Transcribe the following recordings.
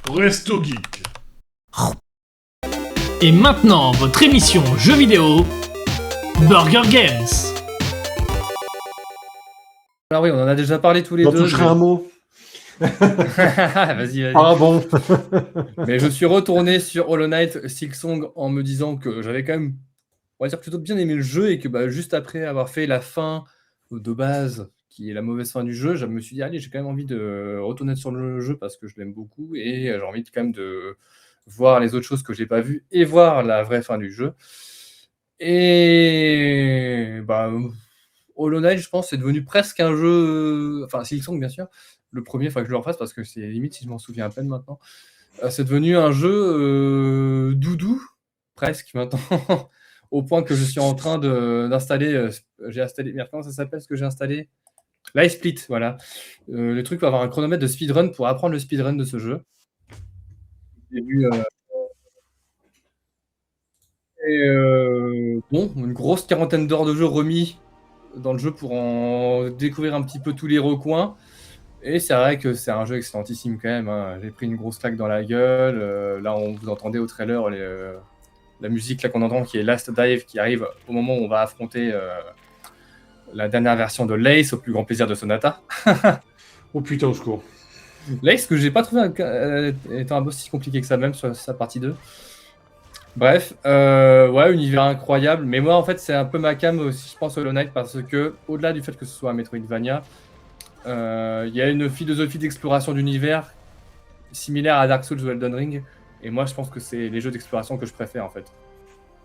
Resto Geek. Et maintenant, votre émission jeux vidéo, Burger Games. Alors oui, on en a déjà parlé tous les J'en deux. toucherai un mot. Vas-y. Ah bon. Mais je suis retourné sur Hollow Knight Silksong en me disant que j'avais quand même, on va dire, plutôt bien aimé le jeu et que juste après avoir fait la fin de base, qui est la mauvaise fin du jeu, je me suis dit, allez, j'ai quand même envie de retourner sur le jeu parce que je l'aime beaucoup et j'ai envie quand même de voir les autres choses que j'ai pas vues et voir la vraie fin du jeu. Et Hollow Knight, je pense, c'est devenu presque un jeu. Enfin, Silksong, bien sûr. Le premier, il faut que je le refasse parce que c'est limite si je m'en souviens à peine maintenant. C'est devenu un jeu doudou, presque maintenant, au point que je suis en train d'installer. J'ai installé. Merde, comment ça s'appelle ce que j'ai installé? LiveSplit, voilà. Le truc va avoir un chronomètre de speedrun pour apprendre le speedrun de ce jeu. J'ai vu. Une grosse quarantaine d'heures de jeu remis dans le jeu pour en découvrir un petit peu tous les recoins. Et c'est vrai que c'est un jeu excellentissime quand même, hein. J'ai pris une grosse claque dans la gueule. Là, vous entendez au trailer la musique là qu'on entend qui est Last Dive qui arrive au moment où on va affronter la dernière version de Lace au plus grand plaisir de Sonata. Oh putain, au secours. Lace que j'ai pas trouvé étant un boss si compliqué que ça même sur sa partie 2. Bref, univers incroyable. Mais moi, en fait, c'est un peu ma cam aussi, je pense, Hollow Knight, parce que au-delà du fait que ce soit un Metroidvania, il y a une philosophie d'exploration d'univers similaire à Dark Souls ou Elden Ring. Et moi, je pense que c'est les jeux d'exploration que je préfère, en fait.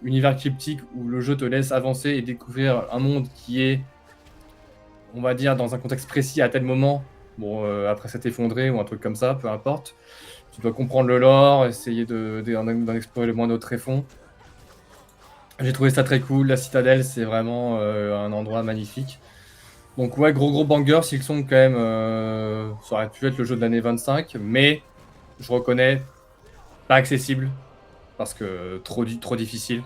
Univers cryptique où le jeu te laisse avancer et découvrir un monde qui est, on va dire, dans un contexte précis à tel moment. Après s'être effondré ou un truc comme ça, peu importe. Tu dois comprendre le lore, essayer d'en explorer le moindre tréfonds. J'ai trouvé ça très cool. La citadelle, c'est vraiment un endroit magnifique. Donc ouais, gros banger. Silksong quand même, ça aurait pu être le jeu de l'année 25, mais je reconnais, pas accessible, parce que trop difficile.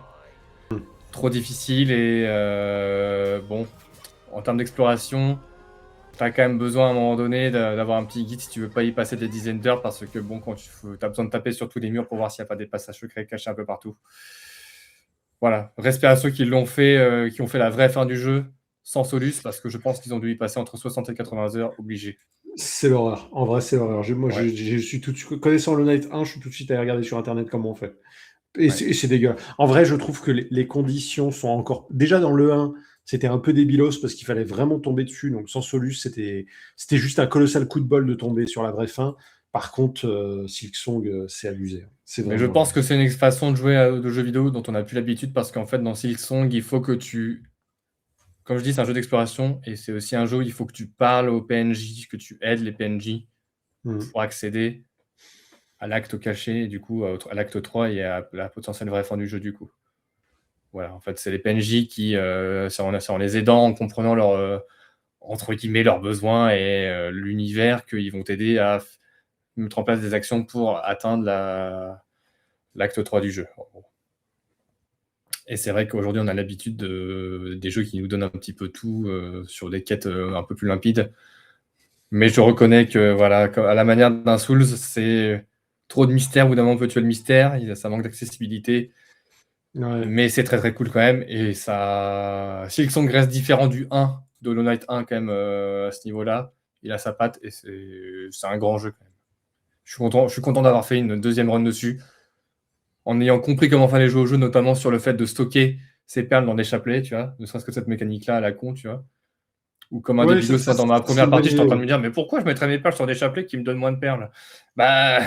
Trop difficile et en termes d'exploration, t'as quand même besoin à un moment donné d'avoir un petit guide si tu veux pas y passer des dizaines d'heures, parce que quand t'as besoin de taper sur tous les murs pour voir s'il n'y a pas des passages secrets cachés un peu partout. Voilà, respect à ceux qui l'ont fait, qui ont fait la vraie fin du jeu sans Solus, parce que je pense qu'ils ont dû y passer entre 60 et 80 heures obligés. C'est l'horreur. En vrai, c'est l'horreur. Je suis tout de suite connaissant Hollow Knight 1, je suis tout de suite allé regarder sur internet comment on fait. Et c'est dégueulasse. En vrai, je trouve que les conditions sont encore. Déjà dans le 1, c'était un peu débilos parce qu'il fallait vraiment tomber dessus. Donc sans Solus, c'était juste un colossal coup de bol de tomber sur la vraie fin. Par contre, Silksong, c'est abusé. Mais je pense que c'est une façon de jouer de jeux vidéo dont on n'a plus l'habitude, parce qu'en fait, dans Silksong, il faut que tu. Comme je dis, c'est un jeu d'exploration et c'est aussi un jeu où il faut que tu parles aux PNJ, que tu aides les PNJ pour accéder à l'acte caché et du coup à l'acte 3 et à la potentielle vraie fin du jeu du coup. Voilà, en fait, c'est les PNJ qui, c'est en les aidant, en comprenant entre guillemets, leurs besoins et l'univers, qu'ils vont t'aider à mettre en place des actions pour atteindre l'acte 3 du jeu. Et c'est vrai qu'aujourd'hui, on a l'habitude des jeux qui nous donnent un petit peu tout sur des quêtes un peu plus limpides. Mais je reconnais que, voilà, à la manière d'un Souls, c'est trop de mystère. Au bout d'un moment, on peut tuer le mystère. Ça manque d'accessibilité. Ouais. Mais c'est très, très cool quand même. Et ça. Silksong reste différent du 1, de Hollow Knight 1, quand même, à ce niveau-là. Il a sa patte et c'est un grand jeu quand même. Je suis content d'avoir fait une deuxième run dessus, en ayant compris comment fallait jouer au jeu, notamment sur le fait de stocker ses perles dans des chapelets, tu vois, ne serait-ce que cette mécanique-là à la con, tu vois. Ou comme un débilos, ça, dans ma première partie, j'étais en train de me dire, mais pourquoi je mettrais mes perles sur des chapelets qui me donnent moins de perles?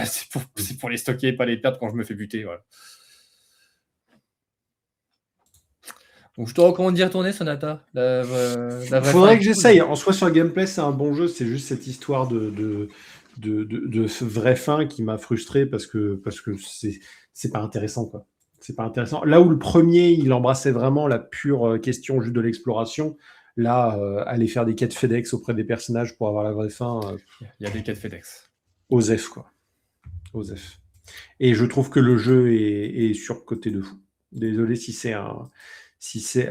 C'est pour les stocker et pas les perdre quand je me fais buter, voilà. Donc je te recommande d'y retourner, Sonata. Faudrait que j'essaye. En soi, sur le gameplay, c'est un bon jeu, c'est juste cette histoire de ce vraie fin qui m'a frustré parce que c'est pas intéressant, quoi. C'est pas intéressant. Là où le premier, il embrassait vraiment la pure question juste de l'exploration, là, aller faire des quêtes FedEx auprès des personnages pour avoir la vraie fin. Il y a des quêtes FedEx. Osef, quoi. Osef. Et je trouve que le jeu est surcoté de fou. Désolé si c'est un.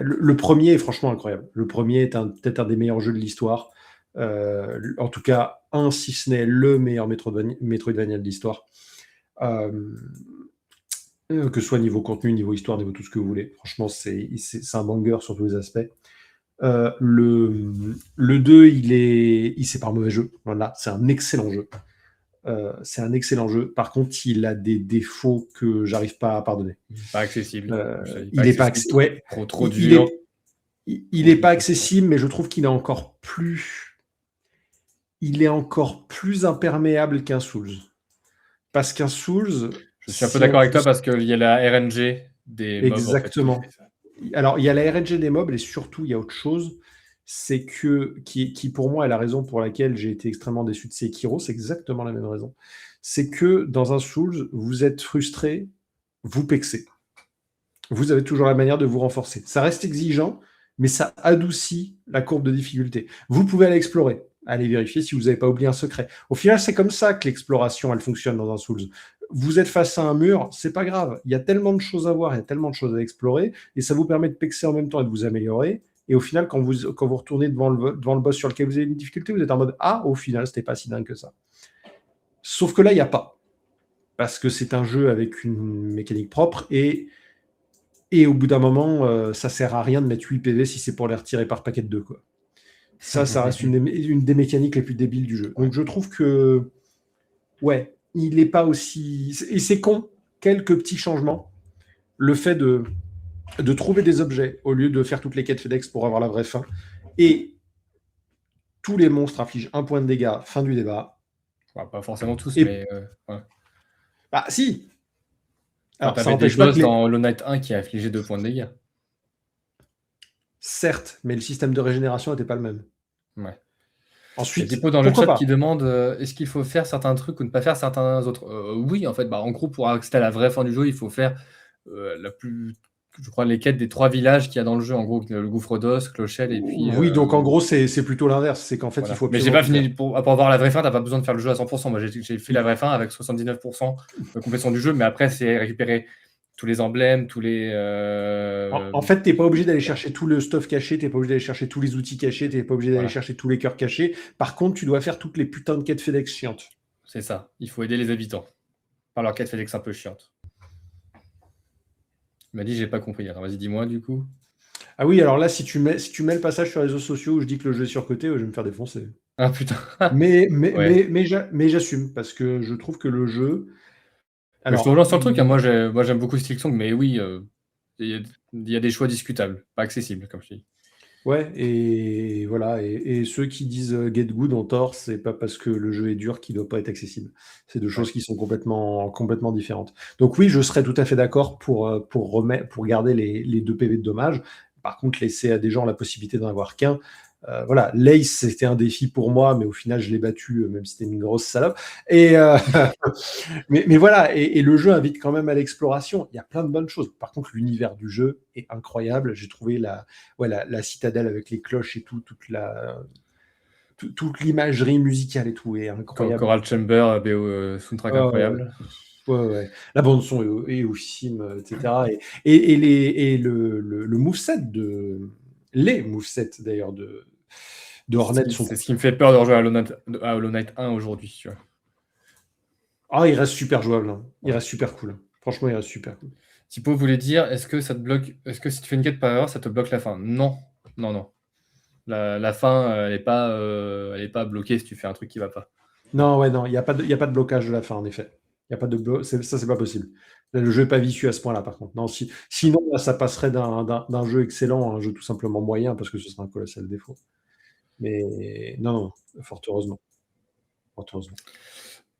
Le premier est franchement incroyable. Le premier est peut-être un des meilleurs jeux de l'histoire. En tout cas, si ce n'est le meilleur Metroidvania de l'histoire. Que ce soit niveau contenu, niveau histoire, niveau tout ce que vous voulez. Franchement, c'est un banger sur tous les aspects. Le 2, c'est pas un mauvais jeu. Voilà, c'est un excellent jeu. C'est un excellent jeu. Par contre, il a des défauts que j'arrive pas à pardonner. Pas accessible. Il n'est pas accessible. Ouais. Trop dur. Il est pas accessible, mais je trouve qu'il est encore plus. Il est encore plus imperméable qu'un Souls. Parce qu'un Souls. Je suis un peu d'accord avec toi parce qu'il y a la RNG des mobs. Exactement. En fait, alors, il y a la RNG des mobs et surtout, il y a autre chose. C'est que, qui pour moi est la raison pour laquelle j'ai été extrêmement déçu de Sekiro, c'est exactement la même raison. C'est que dans un Souls, vous êtes frustré, vous pexez. Vous avez toujours la manière de vous renforcer. Ça reste exigeant, mais ça adoucit la courbe de difficulté. Vous pouvez aller explorer, aller vérifier si vous n'avez pas oublié un secret. Au final, c'est comme ça que l'exploration, elle fonctionne dans un Souls. Vous êtes face à un mur, c'est pas grave. Il y a tellement de choses à voir, il y a tellement de choses à explorer, et ça vous permet de pexer en même temps et de vous améliorer. Et au final, quand vous retournez devant le boss sur lequel vous avez une difficulté, vous êtes en mode « Ah, au final, c'était pas si dingue que ça. » Sauf que là, il n'y a pas. Parce que c'est un jeu avec une mécanique propre, et au bout d'un moment, ça sert à rien de mettre 8 PV si c'est pour les retirer par paquet de 2, quoi. Ça reste une des mécaniques les plus débiles du jeu. Donc je trouve que, ouais, il n'est pas aussi... Et c'est con, quelques petits changements. Le fait de trouver des objets au lieu de faire toutes les quêtes FedEx pour avoir la vraie fin. Et tous les monstres infligent 1 point de dégâts, fin du débat. Ouais, pas forcément tous, mais... Ouais. Ah, si. Alors, ça empêche pas dans Hollow Knight 1 qui a infligé 2 points de dégâts. Certes, mais le système de régénération n'était pas le même. Ouais. Ensuite, Tipo dans le chat qui demande est-ce qu'il faut faire certains trucs ou ne pas faire certains autres. Oui, en fait, en gros, pour accéder à la vraie fin du jeu, il faut faire je crois, les quêtes des 3 villages qu'il y a dans le jeu. En gros, le gouffre d'os, Clochelle et puis. Oui, donc en gros, c'est plutôt l'inverse. C'est qu'en fait, il faut. Mais j'ai pas fini. Pour avoir la vraie fin, t'as pas besoin de faire le jeu à 100%. Moi, j'ai fait la vraie fin avec 79% de complétion du jeu, mais après, c'est récupérer tous les emblèmes, tous les... En fait, tu n'es pas obligé d'aller chercher tout le stuff caché, tu n'es pas obligé d'aller chercher tous les outils cachés, tu n'es pas obligé d'aller chercher tous les cœurs cachés. Par contre, tu dois faire toutes les putains de quêtes FedEx chiantes. C'est ça, il faut aider les habitants par leur quête FedEx un peu chiante. Il m'a dit, j'ai pas compris. Alors vas-y, dis-moi du coup. Ah oui, alors là, si tu mets le passage sur les réseaux sociaux où je dis que le jeu est surcoté, je vais me faire défoncer. Ah putain. mais j'assume, parce que je trouve que le jeu... Alors, je te relance sur le truc, hein. Moi j'aime beaucoup Stick Song, mais oui, il y a des choix discutables, pas accessibles, comme je dis. Ouais, et voilà, et ceux qui disent Get Good ont tort, c'est pas parce que le jeu est dur qu'il doit pas être accessible. C'est deux choses qui sont complètement différentes. Donc oui, je serais tout à fait d'accord pour garder les 2 PV de dommage. Par contre, laisser à des gens la possibilité d'en avoir qu'un. Voilà, Lace, c'était un défi pour moi, mais au final, je l'ai battu, même si c'était une grosse salope. Et mais voilà, et le jeu invite quand même à l'exploration. Il y a plein de bonnes choses. Par contre, l'univers du jeu est incroyable. J'ai trouvé la citadelle avec les cloches et tout, toute l'imagerie musicale et tout est incroyable. Coral Chamber, BO soundtrack incroyable. Ouais. La bande son est oufissime, etc. Et le moveset les movesets d'ailleurs de Hornet sont... C'est ce qui me fait peur de rejouer à Hollow Knight 1 aujourd'hui, tu vois. Ah, il reste super jouable, hein. Il reste super cool. Franchement, il reste super cool. Tipo voulait dire, est-ce que ça te bloque, est-ce que si tu fais une quête par erreur, ça te bloque la fin? Non. La fin, elle est pas bloquée si tu fais un truc qui va pas. Non, il n'y a pas de blocage de la fin, en effet. Il y a pas de ça, c'est pas possible. Là, le jeu n'est pas vicieux à ce point-là, par contre. Non, sinon, là, ça passerait d'un jeu excellent à un jeu tout simplement moyen, parce que ce serait un colossal défaut. Mais non, fort heureusement.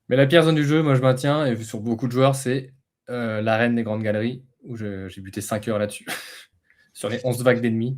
Mais la pire zone du jeu, moi je maintiens, et sur beaucoup de joueurs, c'est l'arène des grandes galeries, où j'ai buté 5 heures là-dessus, sur les 11 vagues d'ennemis.